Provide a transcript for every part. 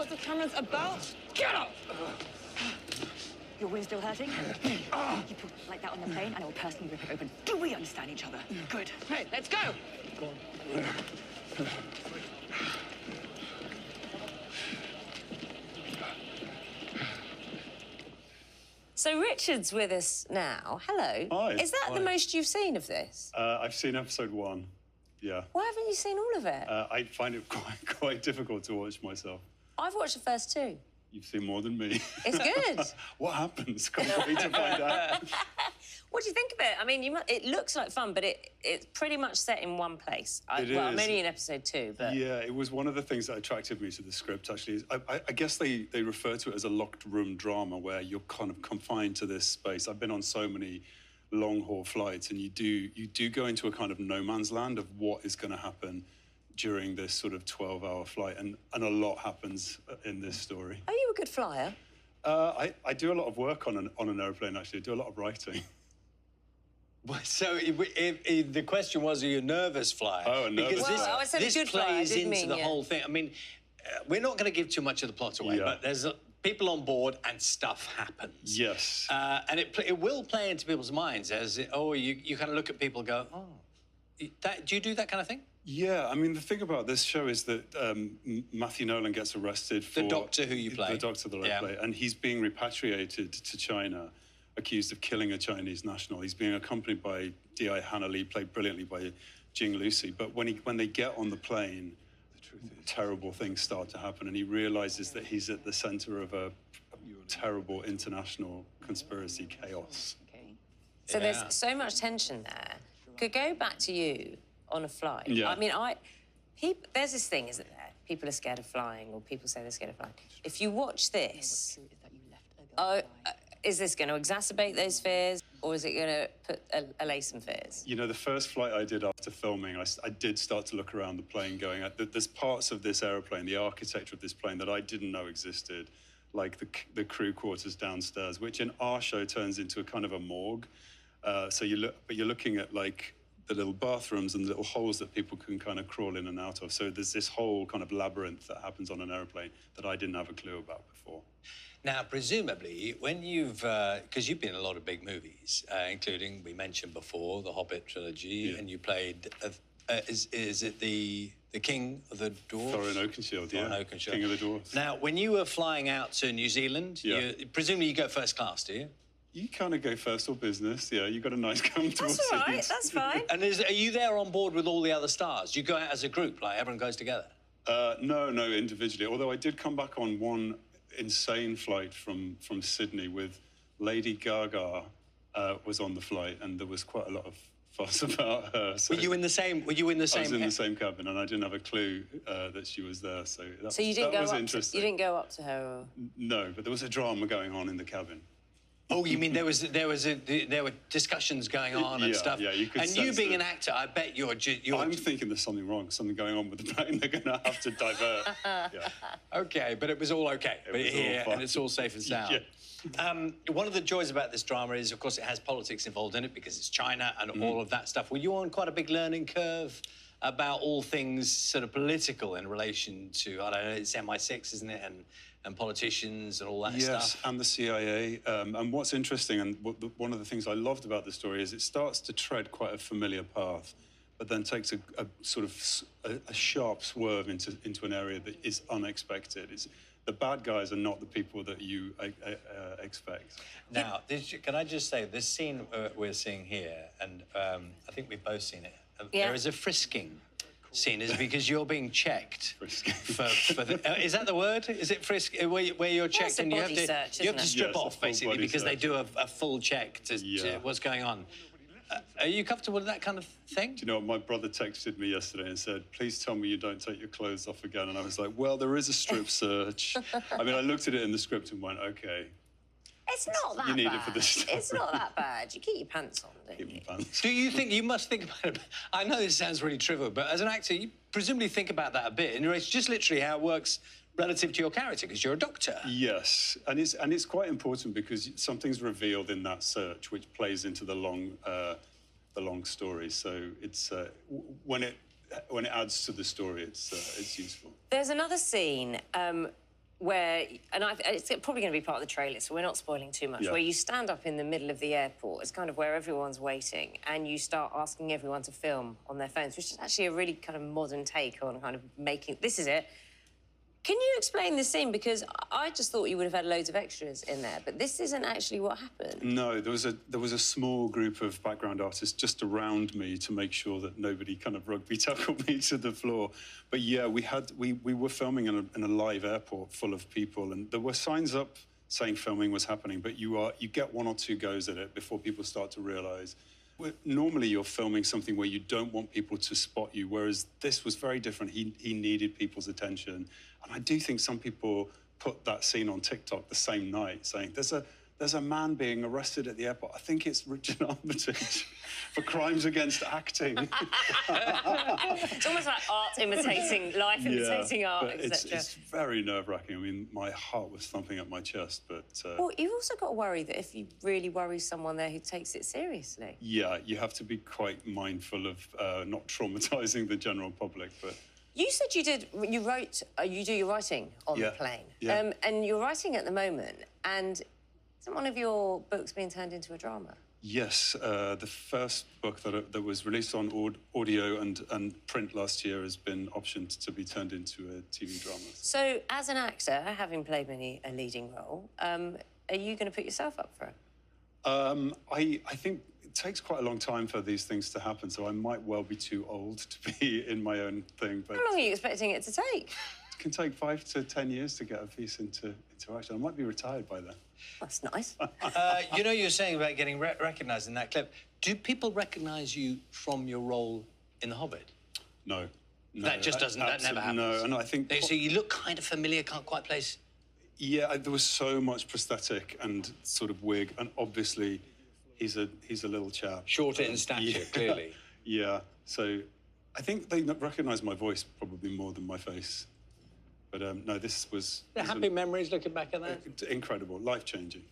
what the camera's about? Get up! Your wound still hurting? You put it like that on the plane, and I will personally rip it open. Do we understand each other? Good. Hey, let's go! Go on. So Richard's with us now. Hello. Hi. Is that Hi. the most you've seen of this? I've seen episode 1, yeah. Why haven't you seen all of it? I find it quite difficult to watch myself. I've watched the first 2. You've seen more than me. It's good. What happens? Can't wait to find out. What do you think of it? I mean, it looks like fun, but it's pretty much set in one place. Well, is. I'm only in episode 2, but... Yeah, it was one of the things that attracted me to the script, actually. I guess they refer to it as a locked room drama where you're kind of confined to this space. I've been on so many long-haul flights, and you do go into a kind of no man's land of what is going to happen during this sort of 12-hour flight, and a lot happens in this story. Are you a good flyer? I do a lot of work on an airplane, actually. I do a lot of writing. So the question was, are you a nervous flyer? Oh, a nervous because flyer. I said this good flyer, I plays didn't into mean the you. whole thing. I mean, we're not going to give too much of the plot away, Yeah. but there's people on board and stuff happens. Yes. And it will play into people's minds as, you kind of look at people and go, do you do that kind of thing? Yeah, I mean, the thing about this show is that Matthew Nolan gets arrested for... The doctor who you play. The doctor that I play. And he's being repatriated to China, accused of killing a Chinese national. He's being accompanied by D.I. Hannah Lee, played brilliantly by Jing Lucy. But when they get on the plane, terrible things start to happen, and he realizes that he's at the center of a terrible international conspiracy chaos. Okay. So there's so much tension there. Could go back to you on a flight. Yeah. I mean, there's this thing, isn't there? People are scared of flying, or people say they're scared of flying. If you watch this, is this going to exacerbate those fears, or is it going to allay some fears? You know, the first flight I did after filming, I did start to look around the plane going, there's parts of this aeroplane, the architecture of this plane that I didn't know existed, like the crew quarters downstairs, which in our show turns into a kind of a morgue. But you're looking at like the little bathrooms and the little holes that people can kind of crawl in and out of. So there's this whole kind of labyrinth that happens on an aeroplane that I didn't have a clue about before. Now, presumably, when you've... Because you've been in a lot of big movies, including, we mentioned before, the Hobbit trilogy, and you played... is it the King of the Dwarves? Thorin Oakenshield, yeah. Thorin Oakenshield. King of the Dwarves. Now, when you were flying out to New Zealand, presumably you go first class, do you? You kind of go first or business, yeah. You got a nice comfortable That's all right, seat. that's fine. And are you there on board with all the other stars? Do you go out as a group, like everyone goes together? No, individually. Although I did come back on one insane flight from Sydney with Lady Gaga was on the flight, and there was quite a lot of fuss about her. So were you in the same? I was in the same cabin, and I didn't have a clue that she was there. So you didn't that go was up interesting. You didn't go up to her, or... No, but there was a drama going on in the cabin. Oh, you mean there were discussions going on and stuff? Yeah, you could And you sense being it. an actor, I bet you're... I'm thinking there's something wrong, something going on with the plane. They're going to have to divert. Yeah. Okay, but it was all okay. It But was you're all here, fine. and it's all safe and sound. Yeah. One of the joys about this drama is, of course, it has politics involved in it because it's China and all of that stuff. Were you on quite a big learning curve about all things sort of political in relation to, I don't know, it's MI6, isn't it, and politicians and all that stuff? Yes, and the CIA. And what's interesting, and one of the things I loved about the story is it starts to tread quite a familiar path, but then takes a sort of a sharp swerve into an area that is unexpected. The bad guys are not the people that you expect. Now, can I just say, this scene we're seeing here, and I think we've both seen it, there is a frisking scene. Is it because you're being checked? for is that the word? Is it frisk? Where you're checked and you have to strip off, basically, because they do a full check to what's going on. Are you comfortable with that kind of thing? Do you know what? My brother texted me yesterday and said, please tell me you don't take your clothes off again. And I was like, well, there is a strip search. I mean, I looked at it in the script and went, OK. It's not that bad. You need it for this story. It's not that bad. You keep your pants on, don't you? Keep my pants. Do you think, you must think about it, I know this sounds really trivial, but as an actor, you presumably think about that a bit, and it's just literally how it works relative to your character, because you're a doctor. Yes, and it's quite important because something's revealed in that search which plays into the long story. So it's when it adds to the story, it's useful. There's another scene where, and it's probably going to be part of the trailer, so we're not spoiling too much, where you stand up in the middle of the airport. It's kind of where everyone's waiting, and you start asking everyone to film on their phones, which is actually a really kind of modern take on kind of making... This is it. Can you explain this scene? Because I just thought you would have had loads of extras in there, but this isn't actually what happened. No, there was a small group of background artists just around me to make sure that nobody kind of rugby tackled me to the floor. But yeah, we were filming in a live airport full of people, and there were signs up saying filming was happening, but you get one or two goes at it before people start to realise. Normally, you're filming something where you don't want people to spot you, whereas this was very different. He needed people's attention. And I do think some people put that scene on TikTok the same night, saying, there's a man being arrested at the airport. I think it's Richard Armitage for crimes against acting. It's almost like art imitating, life imitating art, etc. It's very nerve-wracking. I mean, my heart was thumping at my chest, but... Well, you've also got to worry that if you really worry someone there who takes it seriously. Yeah, you have to be quite mindful of not traumatising the general public, but... You said you do your writing on the plane. Yeah. And you're writing at the moment, and isn't one of your books being turned into a drama? Yes, the first book that was released on audio and print last year has been optioned to be turned into a TV drama. So, as an actor, having played a leading role, are you going to put yourself up for it? I think it takes quite a long time for these things to happen, so I might well be too old to be in my own thing. But how long are you expecting it to take? It can take 5 to 10 years to get a piece into action. I might be retired by then. That's nice. You know, you're saying about getting recognised in that clip. Do people recognise you from your role in The Hobbit? No. That just doesn't. That never happens. No, and I think. So you look kind of familiar, can't quite place. Yeah, there was so much prosthetic and sort of wig, and obviously, he's a little chap. Shorter in stature, clearly. Yeah, so I think they recognise my voice probably more than my face. But no, this was... Happy memories looking back at that? Incredible, life-changing.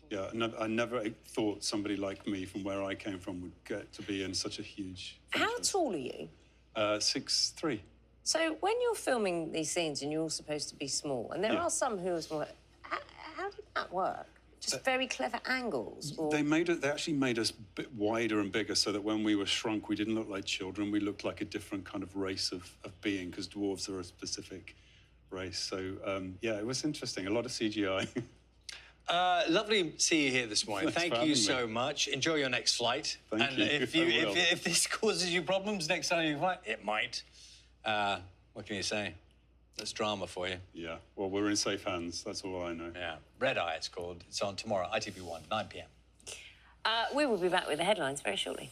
Yeah, I never thought somebody like me from where I came from would get to be in such a huge franchise. How tall are you? 6'3". So when you're filming these scenes and you're all supposed to be small, and there are some who are small, how did that work? Just very clever angles? Or... They actually made us a bit wider and bigger so that when we were shrunk, we didn't look like children. We looked like a different kind of race of being, because dwarves are a specific race. So, yeah, it was interesting. A lot of CGI. Lovely to see you here this morning. Thank you so much. Enjoy your next flight. Thank you. If this causes you problems next time you fly, it might. What can you say? That's drama for you. Yeah. Well, we're in safe hands. That's all I know. Yeah. Red Eye, it's called. It's on tomorrow, ITV1, 9 p.m. We will be back with the headlines very shortly.